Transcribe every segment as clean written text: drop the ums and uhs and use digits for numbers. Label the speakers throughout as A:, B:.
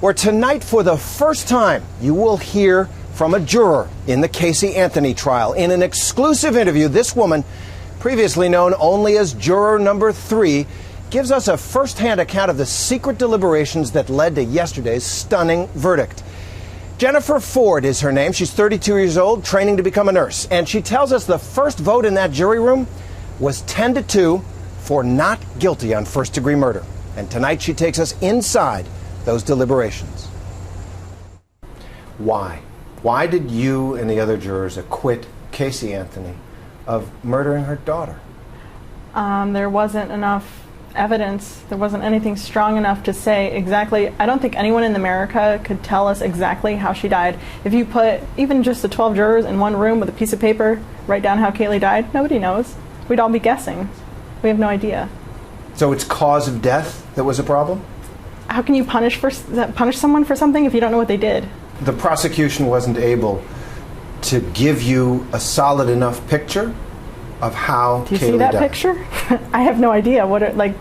A: where tonight, for the first time, you will hear from a juror in the Casey Anthony trial. In an exclusive interview, this woman, previously known only as Juror number 3, gives us a first-hand account of the secret deliberations that led to yesterday's stunning verdict. Jennifer Ford is her name. She's 32 years old, training to become a nurse. And she tells us the first vote in that jury room was 10-2 for not guilty on first-degree murder. And tonight she takes us inside those deliberations. Why? Why did you and the other jurors acquit Casey Anthony of murdering her daughter?
B: There wasn't enough evidence. There wasn't anything strong enough to say exactly. I don't think anyone in America could tell us exactly how she died. If you put even just the 12 jurors in one room with a piece of paper, write down how Kaylee died, nobody knows. We'd all be guessing. We have no idea.
A: So it's cause of death that was a problem?
B: How can you punish someone for something if you don't know what they did?
A: The prosecution wasn't able to give you a solid enough picture of how Kaylee died.
B: Do you see that picture? I have no idea what it, like,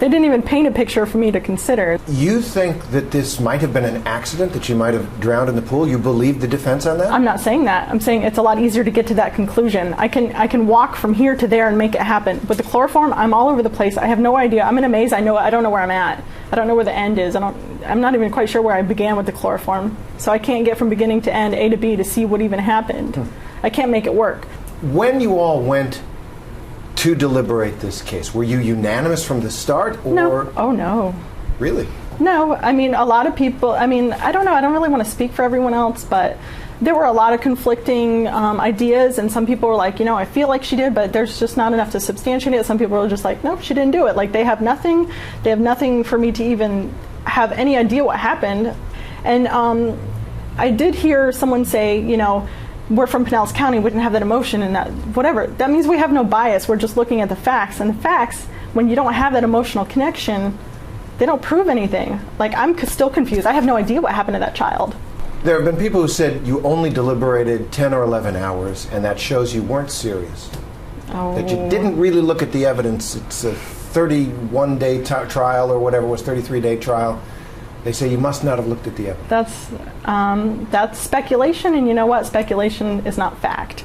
B: they didn't even paint a picture for me to consider.
A: You think that this might have been an accident, that she might have drowned in the pool? You believe the defense on that?
B: I'm not saying that. I'm saying it's a lot easier to get to that conclusion. I can walk from here to there and make it happen. But the chloroform, I'm all over the place. I have no idea. I'm in a maze. I don't know where I'm at. I don't know where the end is. I'm not even quite sure where I began with the chloroform. So I can't get from beginning to end, A to B, to see what even happened. I can't make it work.
A: When you all went to deliberate this case, were you unanimous from the start? Or?
B: No. Oh, no.
A: Really?
B: No. I mean, a lot of people, I don't know. I don't really want to speak for everyone else, but there were a lot of conflicting ideas, and some people were like, I feel like she did, but there's just not enough to substantiate it. Some people were just like, no, she didn't do it. Like, they have nothing for me to even have any idea what happened. And I did hear someone say, we're from Pinellas County, we didn't have that emotion and that whatever. That means we have no bias. We're just looking at the facts. And the facts, when you don't have that emotional connection, they don't prove anything. Like, I'm still confused. I have no idea what happened to that child.
A: There have been people who said you only deliberated 10 or 11 hours, and that shows you weren't serious.
B: Oh.
A: That you didn't really look at the evidence. It's a 31-day trial or whatever it was, 33-day trial. They say you must not have looked at the evidence.
B: That's speculation, and you know what? Speculation is not fact.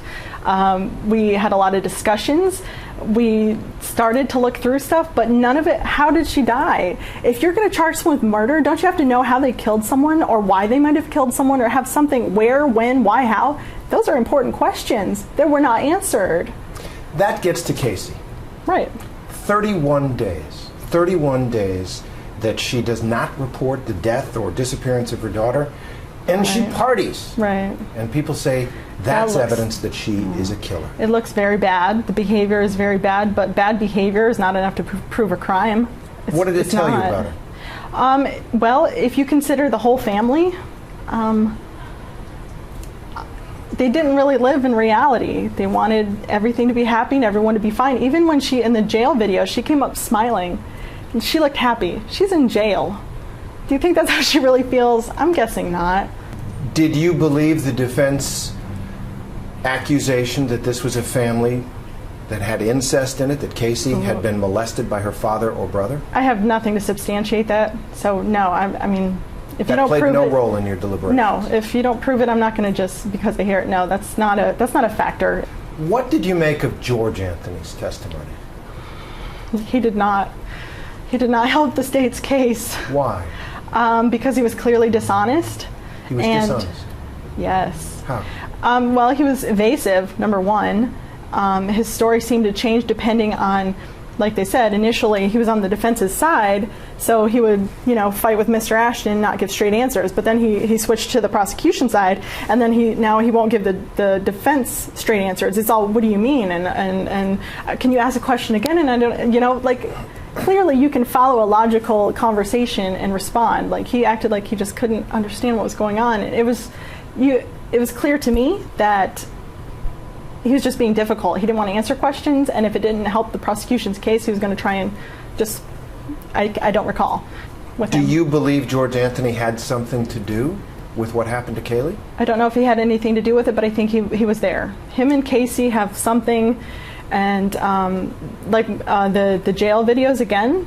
B: We had a lot of discussions. We started to look through stuff, but none of it, how did she die? If you're going to charge someone with murder, don't you have to know how they killed someone or why they might have killed someone or have something where, when, why, how? Those are important questions that were not answered.
A: That gets to Casey.
B: Right.
A: 31 days. 31 days that she does not report the death or disappearance of her daughter, and she parties.
B: Right.
A: And people say that's evidence that she is a killer.
B: It looks very bad. The behavior is very bad, but bad behavior is not enough to prove a crime.
A: What did it tell you about her?
B: Well, if you consider the whole family, they didn't really live in reality. They wanted everything to be happy and everyone to be fine. Even when she, in the jail video, she came up smiling. And she looked happy. She's in jail. Do you think that's how she really feels? I'm guessing not.
A: Did you believe the defense accusation that this was a family that had incest in it, that Casey had been molested by her father or brother? I have nothing to substantiate that. So no, I mean, if you don't prove it... That played no role in your deliberations? No, if you don't prove it, I'm not going to just, because I hear it, no, that's not a factor. What did you make of George Anthony's testimony? He did not help the state's case. Why? Because he was clearly dishonest. He was dishonest? Yes. How? Well, he was evasive, number one. His story seemed to change depending on, like they said, initially he was on the defense's side, so he would, fight with Mr. Ashton and not give straight answers. But then he switched to the prosecution side, and then now he won't give the defense straight answers. It's all, what do you mean? And can you ask a question again? And I don't, clearly you can follow a logical conversation and respond. Like, he acted like he just couldn't understand what was going on. It was clear to me that he was just being difficult. He didn't want to answer questions, and if it didn't help the prosecution's case, he was going to try and just, I don't recall with him. Do you believe George Anthony had something to do with what happened to Kaylee? I don't know if he had anything to do with it, but I think he was there. Him and Casey have something. And the jail videos, again,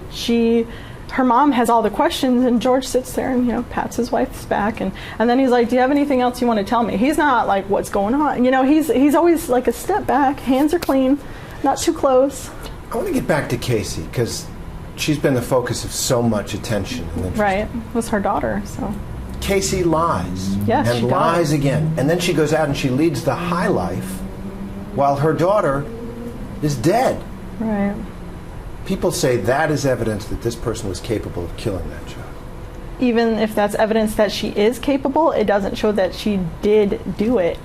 B: her mom has all the questions, and George sits there and, pats his wife's back, and then he's like, do you have anything else you want to tell me? He's not like, what's going on? He's always like a step back, hands are clean, not too close.
A: I want to get back to Casey, because she's been the focus of so much attention and interest.
B: Right. It was her daughter, so.
A: Casey lies.
B: Yes,
A: and
B: she
A: lies
B: does.
A: Again. And then she goes out and she leads the high life while her daughter is dead.
B: Right.
A: People say that is evidence that this person was capable of killing that child.
B: Even if that's evidence that she is capable, it doesn't show that she did do it.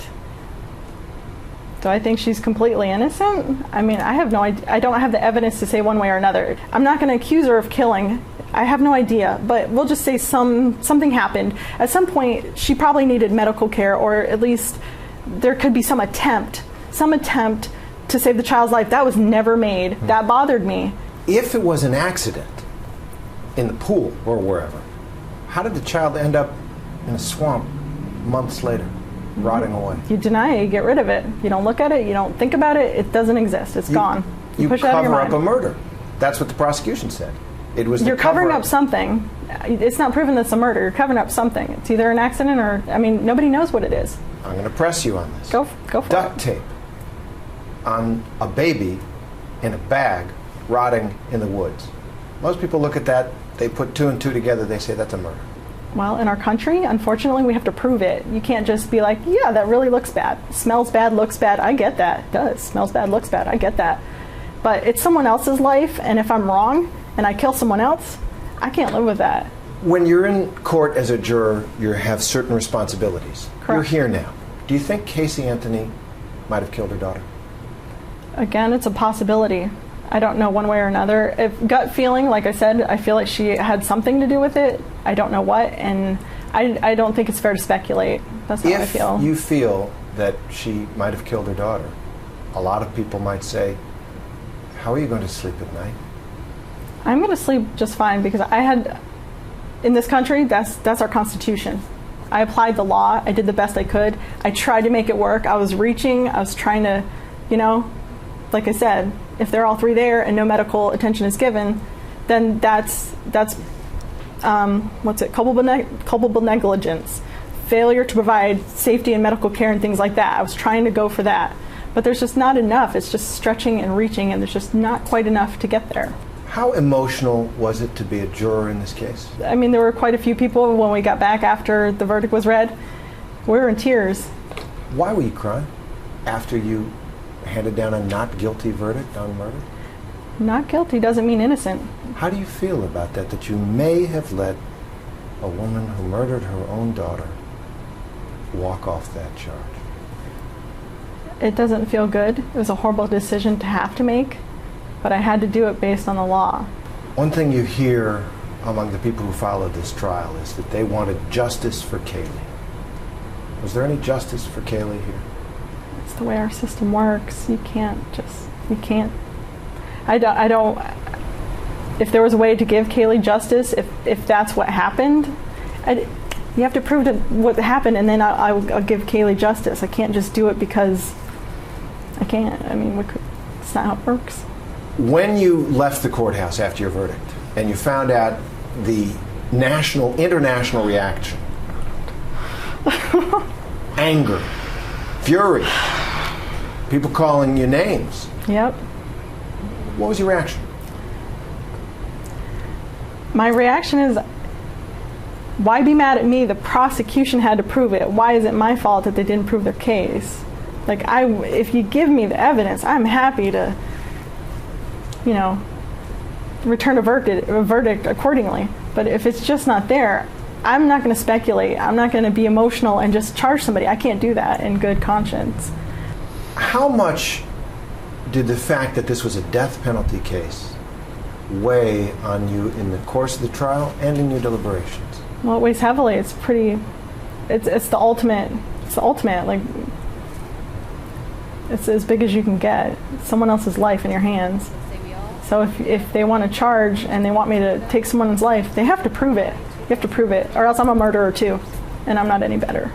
B: Do I think she's completely innocent? I mean, I have no idea. I don't have the evidence to say one way or another. I'm not going to accuse her of killing. I have no idea, but we'll just say something happened. At some point, she probably needed medical care, or at least there could be some attempt to save the child's life. That was never made. That bothered me.
A: If it was an accident in the pool or wherever, how did the child end up in a swamp months later, rotting away?
B: You deny it, you get rid of it. You don't look at it, you don't think about it, it doesn't exist. It's gone.
A: You
B: push it out of your
A: cover up
B: mind.
A: a murder. That's what the prosecution said. It was
B: You're covering up something. It's not proven it's a murder. You're covering up something. It's either an accident or, nobody knows what it is.
A: I'm going to press you on this.
B: Go for it.
A: Duct tape on a baby in a bag rotting in the woods. Most people look at that, they put two and two together, they say that's a murder.
B: Well, in our country, unfortunately, we have to prove it. You can't just be like, yeah, that really looks bad. Smells bad, looks bad. I get that. It does. Smells bad, looks bad. I get that. But it's someone else's life, and if I'm wrong and I kill someone else, I can't live with that.
A: When you're in court as a juror, you have certain responsibilities.
B: Correct.
A: You're here now. Do you think Casey Anthony might have killed her daughter?
B: Again, it's a possibility. I don't know one way or another. If gut feeling, like I said, I feel like she had something to do with it. I don't know what, and I don't think it's fair to speculate. That's how I feel.
A: If you feel that she might have killed her daughter, a lot of people might say, how are you going to sleep at night?
B: I'm going to sleep just fine, because in this country, that's our Constitution. I applied the law. I did the best I could. I tried to make it work. I was reaching. I was trying to, like I said, if they're all three there and no medical attention is given, then that's culpable negligence, failure to provide safety and medical care and things like that. I was trying to go for that, but there's just not enough. It's just stretching and reaching, and there's just not quite enough to get there.
A: How emotional was it to be a juror in this case?
B: There were quite a few people when we got back after the verdict was read. We were in tears.
A: Why were you crying after you handed down a not guilty verdict on murder?
B: Not guilty doesn't mean innocent.
A: How do you feel about that you may have let a woman who murdered her own daughter walk off that charge?
B: It doesn't feel good. It was a horrible decision to have to make, but I had to do it based on the law.
A: One thing you hear among the people who followed this trial is that they wanted justice for Kaylee. Was there any justice for Kaylee here?
B: It's the way our system works. You can't. I don't, if there was a way to give Kaylee justice, if that's what happened, you have to prove what happened, and then I'll give Kaylee justice. I can't just do it because I can't. It's not how it works.
A: When you left the courthouse after your verdict and you found out the international reaction, anger, fury, people calling you names.
B: Yep.
A: What was your reaction?
B: My reaction is, why be mad at me? The prosecution had to prove it. Why is it my fault that they didn't prove their case? If you give me the evidence, I'm happy to, return a verdict accordingly. But if it's just not there, I'm not going to speculate. I'm not going to be emotional and just charge somebody. I can't do that in good conscience.
A: How much did the fact that this was a death penalty case weigh on you in the course of the trial and in your deliberations?
B: Well, it weighs heavily. It's the ultimate. It's as big as you can get. It's someone else's life in your hands. So if they want to charge and they want me to take someone's life, they have to prove it. You have to prove it, or else I'm a murderer too, and I'm not any better.